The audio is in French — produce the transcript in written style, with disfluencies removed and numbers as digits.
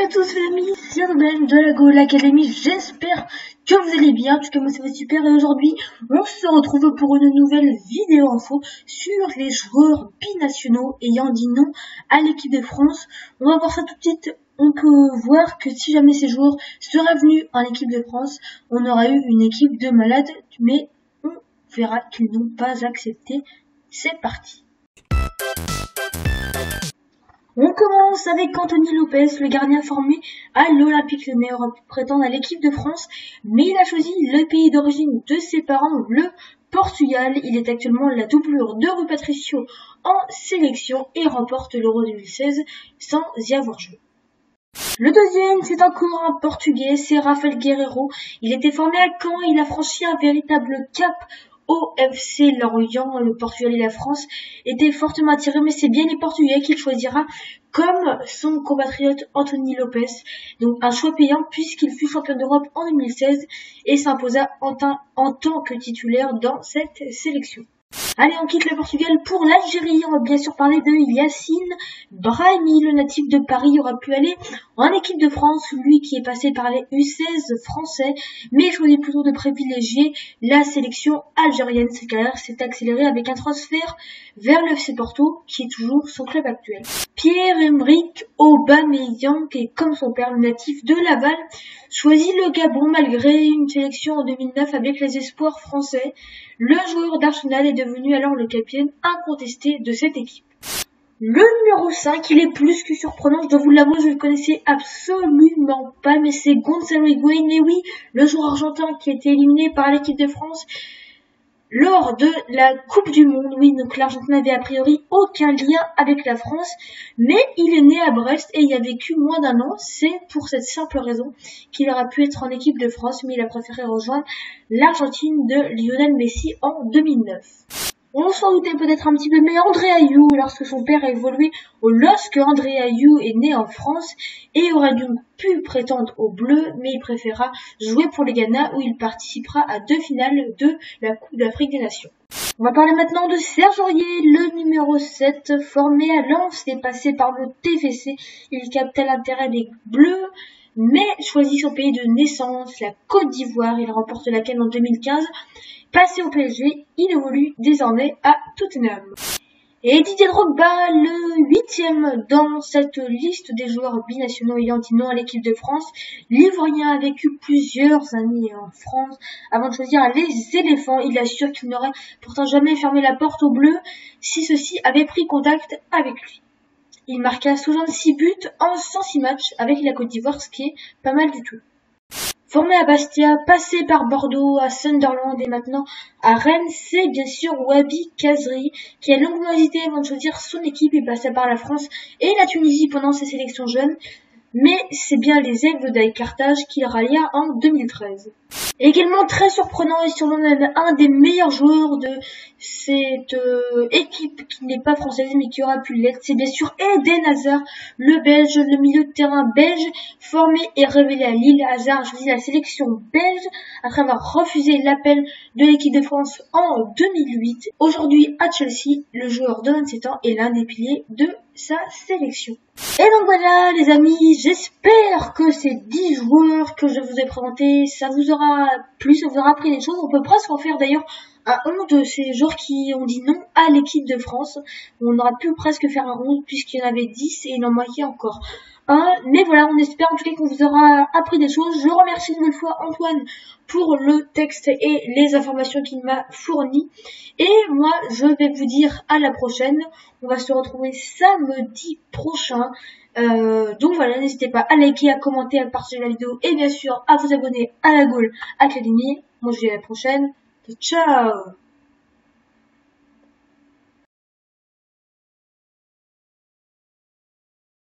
à tous les amis, c'est Ruben de la Goal Academy, j'espère que vous allez bien, en tout cas moi ça va super et aujourd'hui on se retrouve pour une nouvelle vidéo info sur les joueurs binationaux ayant dit non à l'équipe de France. On va voir ça tout de suite. On peut voir que si jamais ces joueurs seraient venus en équipe de France, on aurait eu une équipe de malades, mais on verra qu'ils n'ont pas accepté. C'est parti. On commence avec Anthony Lopez, le gardien formé à l'Olympique Lyonnais, aurait pu prétendre à l'équipe de France, mais il a choisi le pays d'origine de ses parents, le Portugal. Il est actuellement la doublure de Rui Patricio en sélection et remporte l'Euro 2016 sans y avoir joué. Le deuxième, c'est encore un Portugais, c'est Rafael Guerreiro. Il était formé à Caen, il a franchi un véritable cap au FC Lorient. Le Portugal et la France étaient fortement attirés, mais c'est bien les Portugais qu'il choisira comme son compatriote Anthony Lopez. Donc un choix payant puisqu'il fut champion d'Europe en 2016 et s'imposa en tant que titulaire dans cette sélection. Allez, on quitte le Portugal pour l'Algérie. On va bien sûr parler de Yacine Brahimi, le natif de Paris, aurait pu aller en équipe de France, lui qui est passé par les U16 français, mais choisit plutôt de privilégier la sélection algérienne. Sa carrière s'est accélérée avec un transfert vers le FC Porto, qui est toujours son club actuel. Pierre-Emerick Aubameyang, qui est comme son père, le natif de Laval, choisit le Gabon malgré une sélection en 2009 avec les espoirs français. Le joueur d'Arsenal est devenu alors le capitaine incontesté de cette équipe. Le numéro 5, il est plus que surprenant, je dois vous l'avouer, je ne le connaissais absolument pas, mais c'est Gonzalo Higuaín, et oui, le joueur argentin qui a été éliminé par l'équipe de France lors de la Coupe du Monde. Oui, donc l'Argentine n'avait a priori aucun lien avec la France, mais il est né à Brest et y a vécu moins d'1 an. C'est pour cette simple raison qu'il aurait pu être en équipe de France, mais il a préféré rejoindre l'Argentine de Lionel Messi en 2009. On s'en doutait peut-être un petit peu, mais André Ayew, lorsque son père a évolué lorsque André Ayew est né en France et aurait donc pu prétendre au bleu, mais il préféra jouer pour les Ghana où il participera à 2 finales de la Coupe d'Afrique des Nations. On va parler maintenant de Serge Aurier, le numéro 7, formé à Lens et passé par le TFC. Il capta l'intérêt des Bleus, mais choisit son pays de naissance, la Côte d'Ivoire. Il remporte la CAN en 2015. Passé au PSG, il évolue désormais à Tottenham. Et Didier Drogba, le 8e dans cette liste des joueurs binationaux ayant dit non à l'équipe de France. L'Ivoirien a vécu plusieurs années en France avant de choisir les éléphants. Il assure qu'il n'aurait pourtant jamais fermé la porte aux Bleus si ceux-ci avaient pris contact avec lui. Il marqua 66 buts en 106 matchs avec la Côte d'Ivoire, ce qui est pas mal du tout. Formé à Bastia, passé par Bordeaux, à Sunderland et maintenant à Rennes, c'est bien sûr Wahbi Khazri qui a longuement hésité avant de choisir son équipe. Il passa par la France et la Tunisie pendant ses sélections jeunes, mais c'est bien les Aigles d'Aix-Carthage qu'il rallia en 2013. Également très surprenant et sûrement même un des meilleurs joueurs de cette équipe qui n'est pas française mais qui aura pu l'être, c'est bien sûr Eden Hazard, le Belge, le milieu de terrain belge, formé et révélé à Lille. Hazard a choisi la sélection belge après avoir refusé l'appel de l'équipe de France en 2008. Aujourd'hui à Chelsea, le joueur de 27 ans est l'un des piliers de sa sélection. Et donc voilà les amis, j'espère que ces 10 joueurs que je vous ai présentés, ça vous aura plu, ça vous aura appris des choses. On peut presque en faire d'ailleurs un 11 de ces joueurs qui ont dit non à l'équipe de France. On aura pu presque faire un 11 puisqu'il y en avait 10 et il en manquait encore un. Mais voilà, on espère en tout cas qu'on vous aura appris des choses. Je remercie une nouvelle fois Antoine pour le texte et les informations qu'il m'a fournies. Et moi, je vais vous dire à la prochaine. On va se retrouver samedi prochain. Donc voilà, n'hésitez pas à liker, à commenter, à partager la vidéo et bien sûr à vous abonner à la Goal Academy. Moi je vous dis à la prochaine. Ciao!